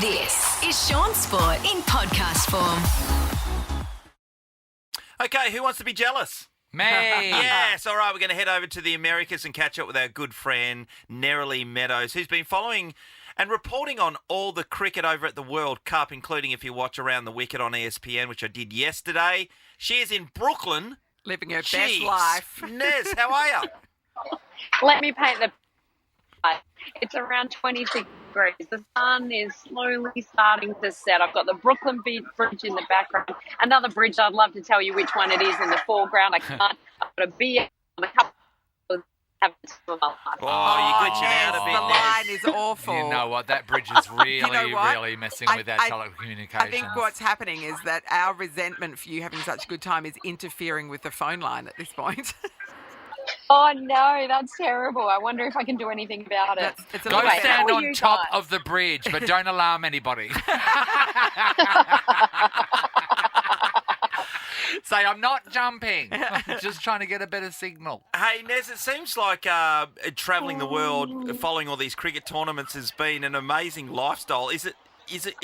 This is Sean Sport in podcast form. Okay, who wants to be jealous? Me. Yes, all right, we're going to head over to the Americas and catch up with our good friend, Nerily Meadows, who's been following and reporting on all the cricket over at the World Cup, including if you watch Around the Wicket on ESPN, which I did yesterday. She is in Brooklyn. Living her best Jeez. life. Nez, how are you? Let me paint the. It's around 26 degrees. The sun is slowly starting to set. I've got the Brooklyn Bridge in the background. Another bridge, I'd love to tell you which one it is in the foreground. I can't. I've got a beer, a couple of Oh, you're glitching out a bit, The Nez. line is awful. You know what? That bridge is really, You know what? really messing with our telecommunications. I think what's happening is that our resentment for you having such a good time is interfering with the phone line at this point. Oh, no, that's terrible. I wonder if I can do anything about it. It's a Go little bit- stand How are on you top guys? of the bridge, but don't alarm anybody. Say, I'm not jumping. I'm just trying to get a better signal. Hey, Nez, it seems like travelling the world, following all these cricket tournaments has been an amazing lifestyle. Is it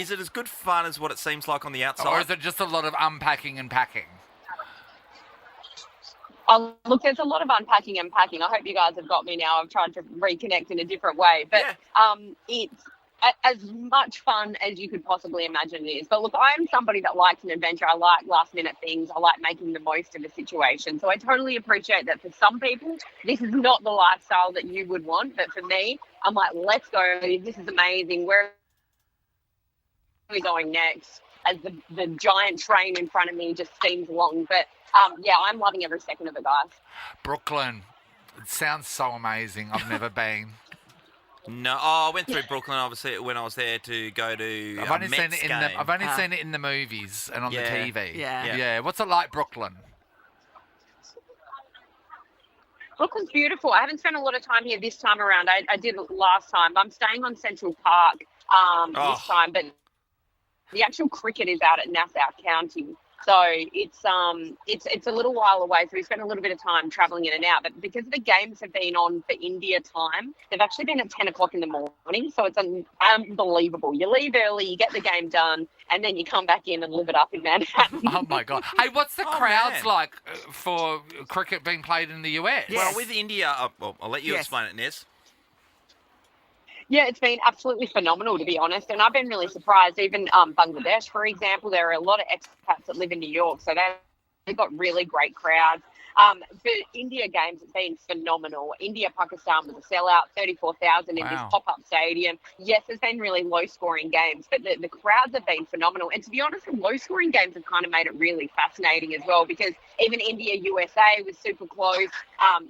as good fun as what it seems like on the outside? Or is it just a lot of unpacking and packing? Oh, look, there's a lot of unpacking and packing. I hope you guys have got me now. I've tried to reconnect in a different way. But it's as much fun as you could possibly imagine it is. But look, I'm somebody that likes an adventure. I like last-minute things. I like making the most of a situation. So I totally appreciate that for some people, this is not the lifestyle that you would want. But for me, I'm like, let's go. This is amazing. Where are we going next? As the giant train in front of me just steams along. But yeah, I'm loving every second of it, guys. Brooklyn. It sounds so amazing. I've never been. No, I went through Brooklyn, obviously, when I was there to go to I've only Mets seen it game. I've only seen it in the movies and on the Yeah. TV. Yeah. What's it like, Brooklyn? Brooklyn's beautiful. I haven't spent a lot of time here this time around. I did last time. I'm staying on Central Park this time, but the actual cricket is out at Nassau County. So it's a little while away. So we spent a little bit of time travelling in and out. But because the games have been on for India time, they've actually been at 10 o'clock in the morning. So it's unbelievable. You leave early, you get the game done, and then you come back in and live it up in Manhattan. Oh, my God. Hey, what's the Oh, crowds man. like for cricket being played in the US? Yeah. Well, with India, I'll let you Yes. explain it, Nez. Yeah, it's been absolutely phenomenal, to be honest. And I've been really surprised. Even Bangladesh, for example, there are a lot of expats that live in New York. So they've got really great crowds. For India games, it's been phenomenal. India-Pakistan was a sellout, 34,000 in this Wow. pop-up stadium. Yes, it's been really low-scoring games, but the crowds have been phenomenal. And to be honest, the low-scoring games have kind of made it really fascinating as well, because even India-USA was super close.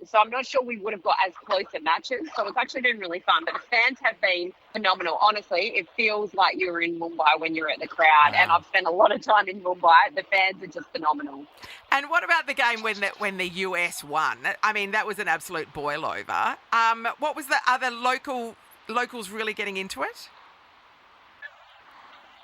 So I'm not sure we would have got as close at matches. So it's actually been really fun. But the fans have been phenomenal. Honestly, it feels like you're in Mumbai when you're at the crowd. Wow. And I've spent a lot of time in Mumbai. The fans are just phenomenal. And what about the game when the US won? I mean, that was an absolute boil over. What was the other locals really getting into it?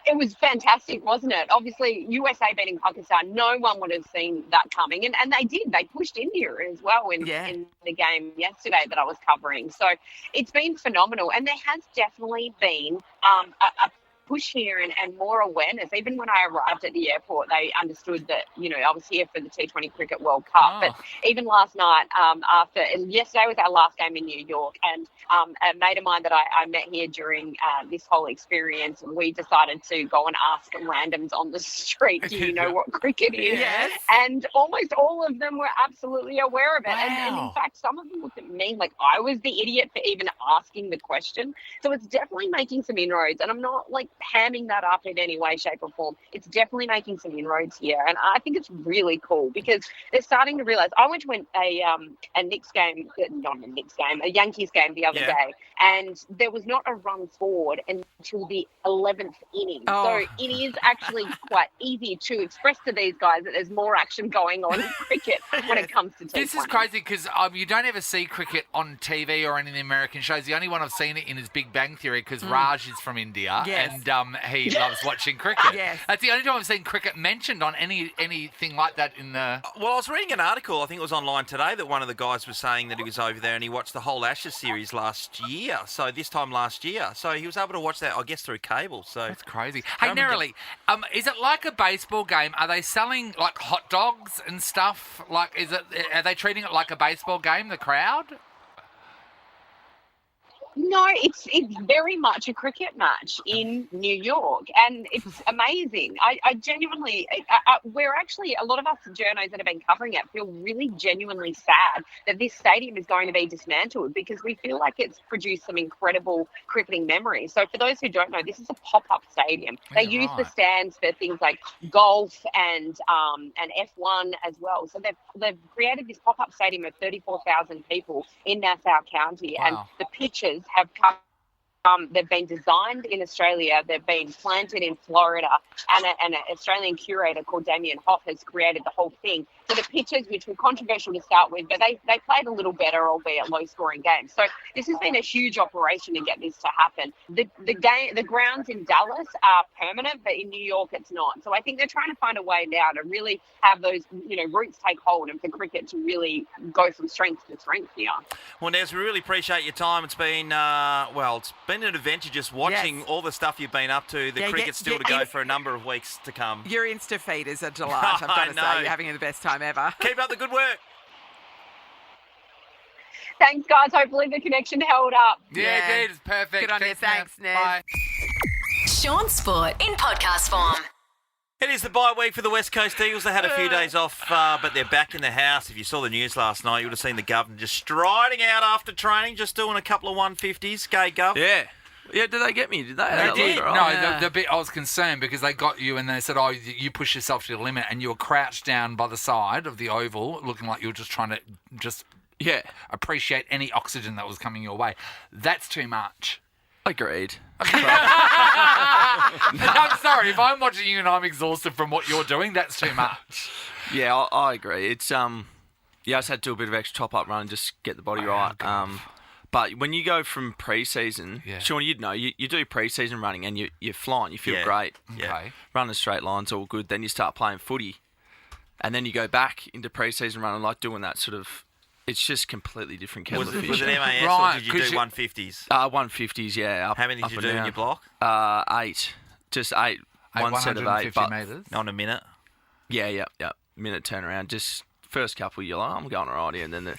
It was fantastic, wasn't it? Obviously, USA beating Pakistan, no one would have seen that coming. And they did. They pushed India as well in the game yesterday that I was covering. So it's been phenomenal. And there has definitely been a push here and more awareness. Even when I arrived at the airport, they understood that, I was here for the T20 Cricket World Cup. Oh. But even last night, and yesterday was our last game in New York, and a mate of mine that I met here during this whole experience, and we decided to go and ask randoms on the street, do you know what cricket is? Yes. And almost all of them were absolutely aware of it. And in Wow. fact, some of them looked at me like I was the idiot for even asking the question. So it's definitely making some inroads, and I'm not like hamming that up in any way, shape or form. It's definitely making some inroads here. And I think it's really cool because they're starting to realize. I went to a Knicks game, not a Knicks game, a Yankees game the other day, and there was not a run scored until the 11th inning. Oh. So it is actually quite easy to express to these guys that there's more action going on in cricket when it comes to T20. This is crazy because you don't ever see cricket on TV or any of the American shows. The only one I've seen it in is Big Bang Theory because Raj is from India Yes. and he loves watching cricket. Yes. That's the only time I've seen cricket mentioned on anything like that in the... Well, I was reading an article, I think it was online today, that one of the guys was saying that he was over there and he watched the whole Ashes series last year. year, so this time last year. So he was able to watch that, I guess, through cable. So That's crazy. Hey, Nerily, is it like a baseball game? Are they selling like hot dogs and stuff? Like, are they treating it like a baseball game? The crowd? No, it's very much a cricket match in New York, and it's amazing. I genuinely, we're actually, a lot of us journos that have been covering it feel really genuinely sad that this stadium is going to be dismantled, because we feel like it's produced some incredible cricketing memories. So for those who don't know, this is a pop-up stadium. They use the stands for things like golf and F1 as well. So they've created this pop-up stadium of 34,000 people in Nassau County, and the pitches have come. They've been designed in Australia. They've been planted in Florida, and an Australian curator called Damien Hoff has created the whole thing. So the pitches, which were controversial to start with, but they played a little better, albeit low-scoring games. So this has been a huge operation to get this to happen. The grounds in Dallas are permanent, but in New York it's not. So I think they're trying to find a way now to really have those, roots take hold, and for cricket to really go from strength to strength here. Well, Nez, we really appreciate your time. It's been it's been an adventure just watching all the stuff you've been up to. The cricket's still to go for a number of weeks to come. Your Insta feed is a delight. I've got to say, you're having the best time ever. Keep up the good work. Thanks, guys. Hopefully the connection held up. Yeah, it did. It's perfect. Good on you. Thanks, Nez. Bye. Sean Sport in podcast form. It is the bye week for the West Coast Eagles. They had a few days off, but they're back in the house. If you saw the news last night, you would have seen the Governor just striding out after training, just doing a couple of 150s. Gay Gov. Yeah. Yeah, did they get me? Did they? They did. Right? No, Yeah. the bit I was concerned because they got you and they said, "Oh, you push yourself to the limit," and you were crouched down by the side of the oval, looking like you were just trying to appreciate any oxygen that was coming your way. That's too much. Agreed. I'm sorry if I'm watching you and I'm exhausted from what you're doing. That's too much. Yeah, I agree. It's I just had to do a bit of extra top up run, just get the body right. But when you go from pre-season, Sean, you'd know, you do pre-season running and you're flying, you feel great. Okay. Running straight lines, all good. Then you start playing footy, and then you go back into pre-season running, like doing that sort of. It's just completely different kettle of fish. Was it MAS Right, or did you do 150s? 150s, yeah. Up, How many did you do in your block? 8. Just 8. One set of 8. 150 But metres. Not in a minute. yeah. Minute turnaround. Just first couple, you're like, I'm going all right here. And then the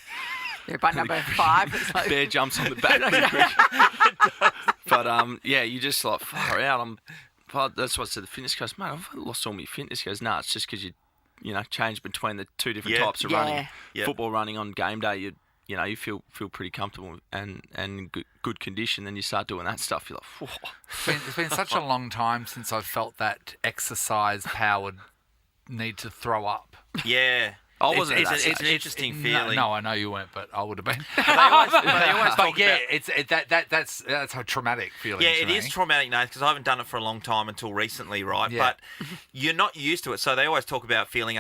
Yeah, by number 5. It's like, bear jumps on the back pretty quick. But, you just like, far out. That's what I said. The fitness goes, mate, I've lost all my fitness. He goes, no, it's just because you change between the two different types of running. Yeah. Football running on game day, you feel pretty comfortable and in good condition. Then you start doing that stuff, you're like, whoa. It's been such a long time since I've felt that exercise-powered need to throw up. Yeah. I wasn't at that It's an stage. interesting feeling. No, I know you weren't, but I would have been. They always But talk yeah, about... that's a traumatic feeling. Yeah, to it me. is traumatic, Nathan, because I haven't done it for a long time until recently, right? Yeah. But you're not used to it. So they always talk about feeling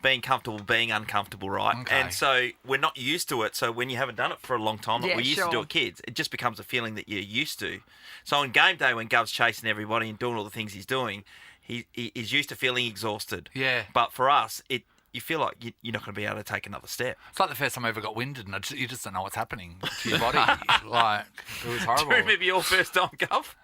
being comfortable, being uncomfortable, right? Okay. And so we're not used to it. So when you haven't done it for a long time, like Yeah, we used to do sure. it kids, it just becomes a feeling that you're used to. So on game day, when Gov's chasing everybody and doing all the things he's doing, he's used to feeling exhausted. Yeah. But for us, you feel like you're not going to be able to take another step. It's like the first time I ever got winded, and you just don't know what's happening to your body. Like, it was Do horrible. you remember your first time, Gov?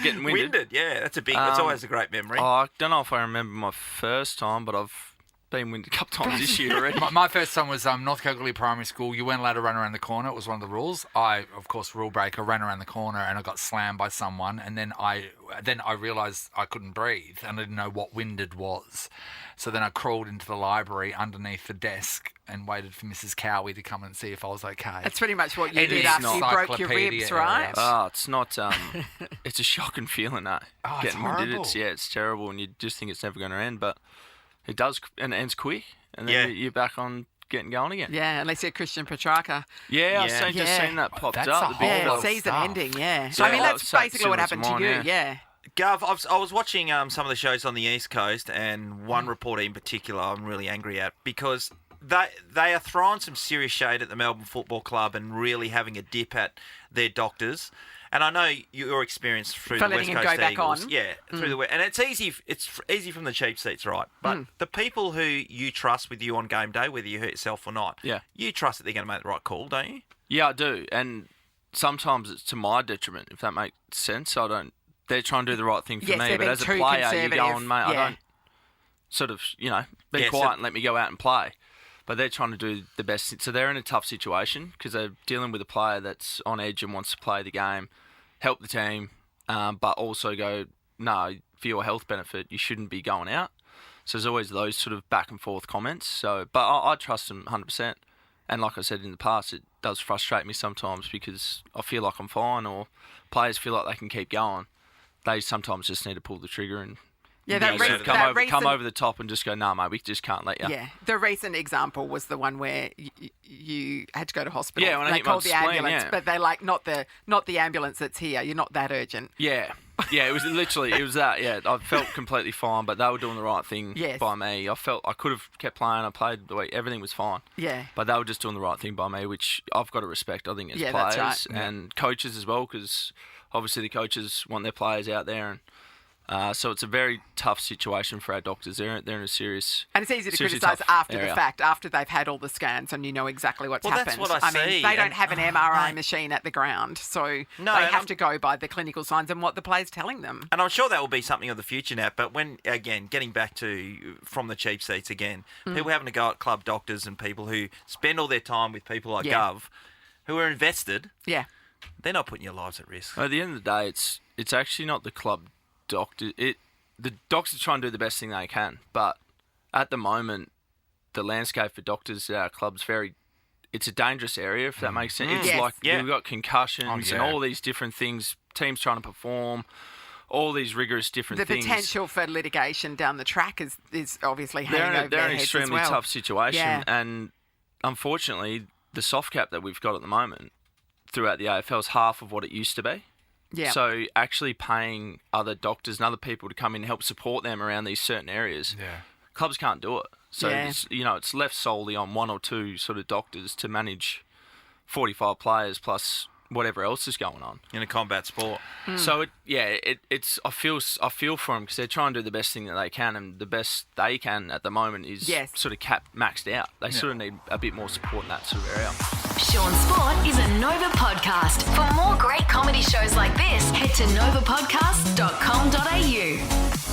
Getting winded. Yeah, that's that's always a great memory. I don't know if I remember my first time, but I've been winded a couple times this year already. My first time was North Kalgoorlie Primary School. You weren't allowed to run around the corner. It was one of the rules. I, of course, rule breaker, ran around the corner and I got slammed by someone. And then I realised I couldn't breathe and I didn't know what winded was. So then I crawled into the library underneath the desk and waited for Mrs. Cowie to come and see if I was okay. that's pretty much what you It did is after you not broke your encyclopedia ribs, right? areas. Oh, it's not. It's a shocking feeling that Oh, it's getting winded. horrible. It's terrible, and you just think it's never going to end, but it does, and it ends quick, and then Yeah. you're back on getting going again. Yeah, unless you're Christian Petrarca. Yeah, I've Yeah. just seen that popped That's up. a The big whole Yeah, lot of season stuff. ending, yeah. So- I mean, that's So- basically what happened to similar you, to mine, yeah. Gov, I was watching some of the shows on the East Coast, and one reporter in particular I'm really angry at because they are throwing some serious shade at the Melbourne Football Club and really having a dip at their doctors. And I know your experience through For the letting West him Coast go back Eagles, on. yeah, through the and it's easy. It's easy from the cheap seats, right? But the people who you trust with you on game day, whether you hurt yourself or not, Yeah. you trust that they're going to make the right call, don't you? Yeah, I do, and sometimes it's to my detriment, if that makes sense. They're trying to do the right thing for Yes, me, they're but being as a too player, you're conservative. going, mate, I Yeah. don't sort of, be quiet and let me go out and play. But they're trying to do the best. So they're in a tough situation because they're dealing with a player that's on edge and wants to play the game, help the team, but also go, no, for your health benefit, you shouldn't be going out. So there's always those sort of back and forth comments. So, but I trust them 100%. And like I said in the past, it does frustrate me sometimes because I feel like I'm fine, or players feel like they can keep going. They sometimes just need to pull the trigger and come over the top and just go, no, mate, we just can't let you. Yeah, the recent example was the one where you had to go to hospital. Yeah, when I they hit my called the spleen, ambulance, yeah. but they're like, not the ambulance that's here. You're not that urgent. Yeah, it was literally, it was that, yeah. I felt completely fine, but they were doing the right thing Yes. by me. I felt I could have kept playing. I played the way, everything was fine. Yeah. But they were just doing the right thing by me, which I've got to respect, I think, as Yeah, that's players right. and coaches as well, because obviously the coaches want their players out there, and so it's a very tough situation for our doctors. They're in a serious, And it's easy to seriously criticise tough after area. the fact, after they've had all the scans and you know exactly what's Well, happened. that's what I mean, see, they don't and- have an MRI machine at the ground, so No, they and have to go by the clinical signs and what the player's telling them. And I'm sure that will be something of the future now. But when, again, getting back to from the cheap seats again, people having to go at club doctors and people who spend all their time with people like Yeah. Gov, who are invested, Yeah. they're not putting your lives at risk. At the end of the day, it's actually not the club doctor. The doctors try and do the best thing they can, but at the moment, the landscape for doctors at our club's it's a dangerous area, if that makes sense. It's Yes. like Yeah. we've got concussions Oh, and yeah. all these different things, teams trying to perform, all these rigorous different The things. potential for litigation down the track is obviously hanging over They're in their an heads extremely as well. tough situation, Yeah. and unfortunately, the soft cap that we've got at the moment throughout the AFL is half of what it used to be. Yeah. So actually paying other doctors and other people to come in and help support them around these certain areas, Yeah. clubs can't do it. So Yeah. it's left solely on one or two sort of doctors to manage 45 players plus whatever else is going on. In a combat sport. So it's I feel for them because they're trying to do the best thing that they can, and the best they can at the moment is Yes. sort of maxed out. They sort of need a bit more support in that sort of area. Sean Sport is a Nova podcast. For more great comedy shows like this, head to novapodcast.com.au.